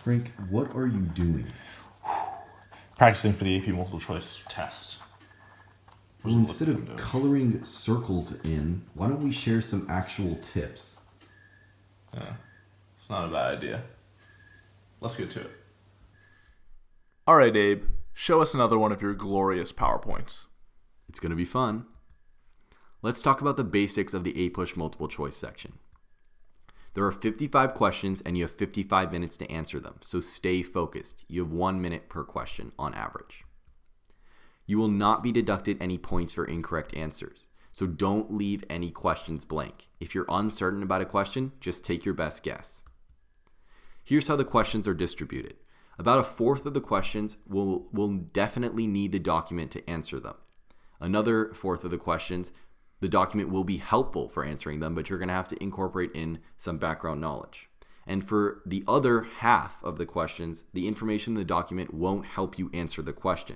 Frank, what are you doing? Practicing for the AP multiple choice test. Well, instead of coloring circles in, why don't we share some actual tips? Yeah, it's not a bad idea. Let's get to it. All right, Abe, show us another one of your glorious PowerPoints. It's going to be fun. Let's talk about the basics of the APUSH multiple choice section. There are 55 questions and you have 55 minutes to answer them, so stay focused. You have 1 minute per question on average. You will not be deducted any points for incorrect answers, so don't leave any questions blank. If you're uncertain about a question, just take your best guess. Here's how the questions are distributed. About a fourth of the questions will definitely need the document to answer them. Another fourth of the questions, the document will be helpful for answering them, but you're going to have to incorporate in some background knowledge. And for the other half of the questions, the information in the document won't help you answer the question.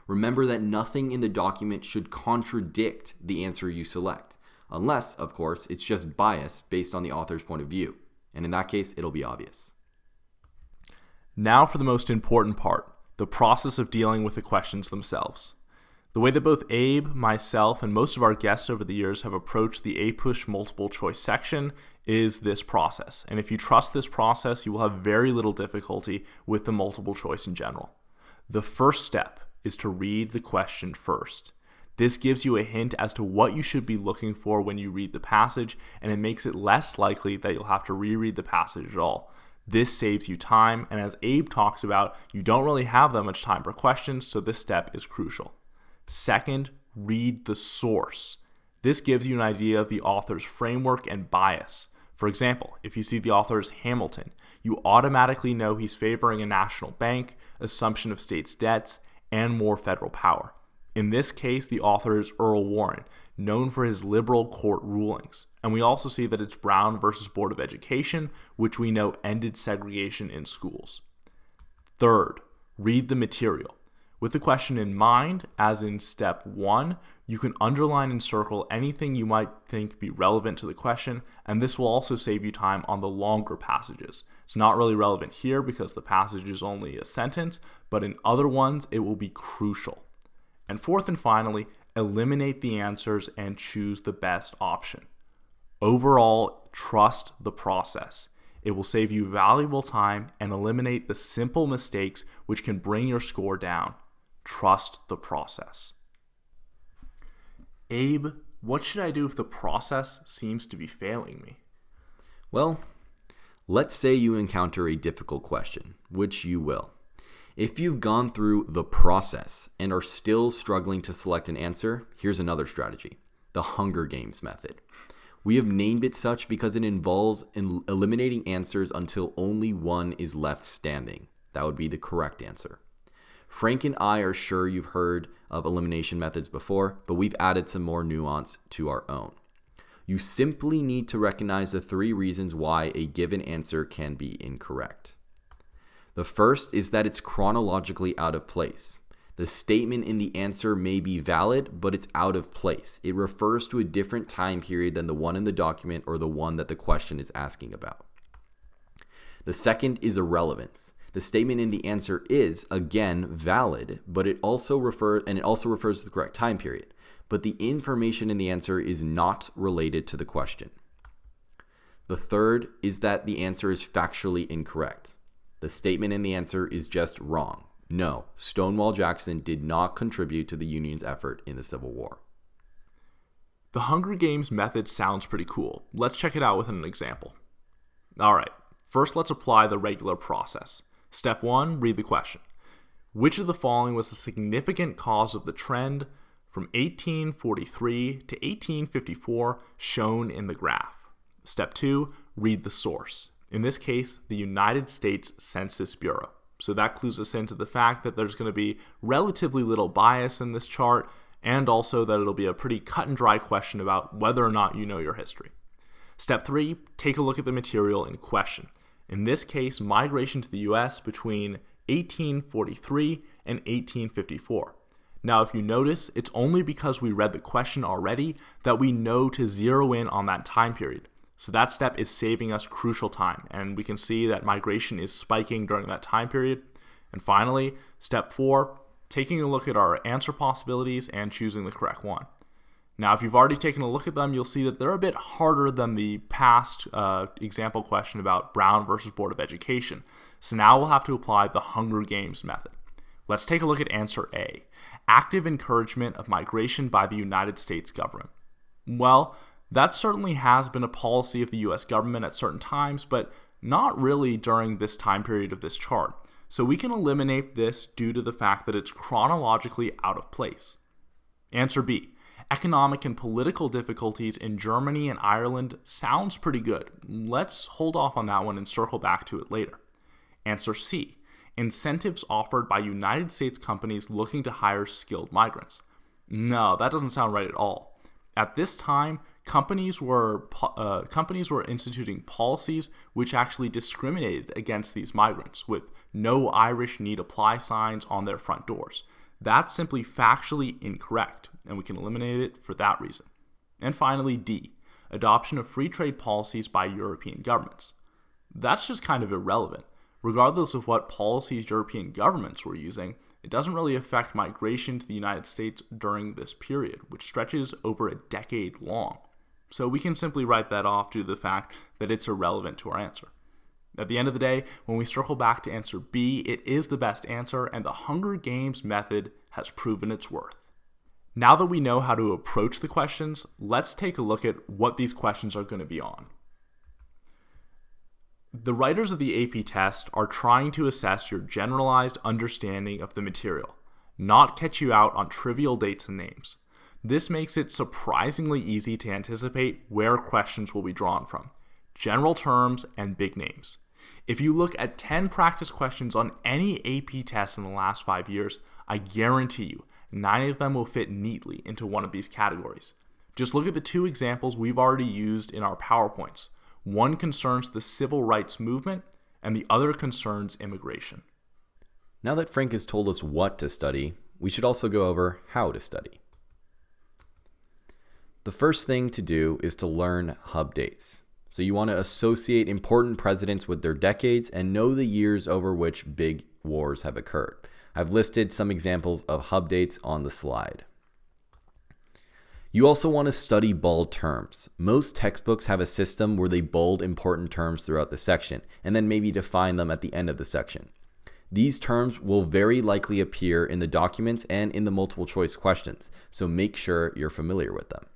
Remember that nothing in the document should contradict the answer you select, unless, of course, it's just biased based on the author's point of view. And in that case, it'll be obvious. Now for the most important part, the process of dealing with the questions themselves. The way that both Abe, myself, and most of our guests over the years have approached the APUSH multiple choice section is this process. And if you trust this process, you will have very little difficulty with the multiple choice in general. The first step is to read the question first. This gives you a hint as to what you should be looking for when you read the passage, and it makes it less likely that you'll have to reread the passage at all. This saves you time, and as Abe talked about, you don't really have that much time per question, so this step is crucial. Second, read the source. This gives you an idea of the author's framework and bias. For example, if you see the author is Hamilton, you automatically know he's favoring a national bank, assumption of states' debts, and more federal power. In this case, the author is Earl Warren, known for his liberal court rulings. And we also see that it's Brown versus Board of Education, which we know ended segregation in schools. Third, read the material. With the question in mind, as in step 1, you can underline and circle anything you might think be relevant to the question, and this will also save you time on the longer passages. It's not really relevant here because the passage is only a sentence, but in other ones, it will be crucial. And fourth and finally, eliminate the answers and choose the best option. Overall, trust the process. It will save you valuable time and eliminate the simple mistakes which can bring your score down. Trust the process. Abe, what should I do if the process seems to be failing me? Well, let's say you encounter a difficult question, which you will. If you've gone through the process and are still struggling to select an answer, here's another strategy, the Hunger Games method. We have named it such because it involves eliminating answers until only one is left standing. That would be the correct answer. Frank and I are sure you've heard of elimination methods before, but we've added some more nuance to our own. You simply need to recognize the 3 reasons why a given answer can be incorrect. The first is that it's chronologically out of place. The statement in the answer may be valid, but it's out of place. It refers to a different time period than the one in the document or the one that the question is asking about. The second is irrelevance. The statement in the answer is, again, valid, but it also refers to the correct time period. But the information in the answer is not related to the question. The third is that the answer is factually incorrect. The statement in the answer is just wrong. No, Stonewall Jackson did not contribute to the Union's effort in the Civil War. The Hunger Games method sounds pretty cool. Let's check it out with an example. All right, first let's apply the regular process. Step 1, read the question. Which of the following was a significant cause of the trend from 1843 to 1854 shown in the graph? Step 2, read the source. In this case, the United States Census Bureau. So that clues us into the fact that there's going to be relatively little bias in this chart, and also that it'll be a pretty cut and dry question about whether or not you know your history. Step 3, take a look at the material in question. In this case, migration to the U.S. between 1843 and 1854. Now, if you notice, it's only because we read the question already that we know to zero in on that time period. So that step is saving us crucial time, and we can see that migration is spiking during that time period. And finally, step 4, taking a look at our answer possibilities and choosing the correct one. Now, if you've already taken a look at them, you'll see that they're a bit harder than the past example question about Brown versus Board of Education. So now we'll have to apply the Hunger Games method. Let's take a look at answer A, active encouragement of migration by the United States government. Well, that certainly has been a policy of the US government at certain times, but not really during this time period of this chart. So we can eliminate this due to the fact that it's chronologically out of place. Answer B, economic and political difficulties in Germany and Ireland sounds pretty good. Let's hold off on that one and circle back to it later. Answer C, incentives offered by United States companies looking to hire skilled migrants. No, that doesn't sound right at all. At this time, companies were instituting policies which actually discriminated against these migrants with no Irish need apply signs on their front doors. That's simply factually incorrect, and we can eliminate it for that reason. And finally, D, adoption of free trade policies by European governments. That's just kind of irrelevant. Regardless of what policies European governments were using, it doesn't really affect migration to the United States during this period, which stretches over a decade long. So we can simply write that off due to the fact that it's irrelevant to our answer. At the end of the day, when we circle back to answer B, it is the best answer, and the Hunger Games method has proven its worth. Now that we know how to approach the questions, let's take a look at what these questions are going to be on. The writers of the AP test are trying to assess your generalized understanding of the material, not catch you out on trivial dates and names. This makes it surprisingly easy to anticipate where questions will be drawn from, general terms and big names. If you look at 10 practice questions on any AP test in the last 5 years, I guarantee you 9 of them will fit neatly into one of these categories. Just look at the 2 examples we've already used in our PowerPoints. One concerns the civil rights movement, and the other concerns immigration. Now that Frank has told us what to study, we should also go over how to study. The first thing to do is to learn hub dates. So you want to associate important presidents with their decades and know the years over which big wars have occurred. I've listed some examples of hub dates on the slide. You also want to study bold terms. Most textbooks have a system where they bold important terms throughout the section and then maybe define them at the end of the section. These terms will very likely appear in the documents and in the multiple choice questions, so make sure you're familiar with them.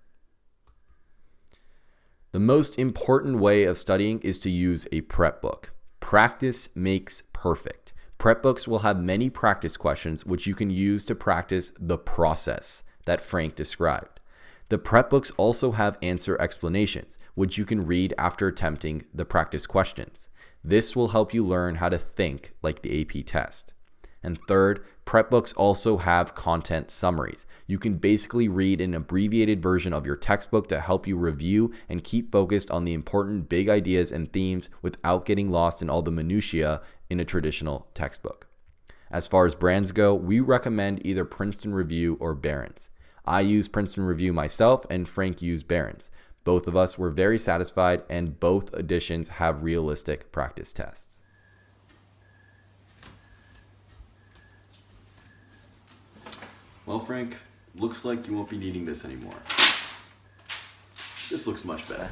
The most important way of studying is to use a prep book. Practice makes perfect. Prep books will have many practice questions which you can use to practice the process that Frank described. The prep books also have answer explanations, which you can read after attempting the practice questions. This will help you learn how to think like the AP test. And third, prep books also have content summaries. You can basically read an abbreviated version of your textbook to help you review and keep focused on the important big ideas and themes without getting lost in all the minutiae in a traditional textbook. As far as brands go, we recommend either Princeton Review or Barron's. I use Princeton Review myself, and Frank used Barron's. Both of us were very satisfied, and both editions have realistic practice tests. Well, Frank, looks like you won't be needing this anymore. This looks much better.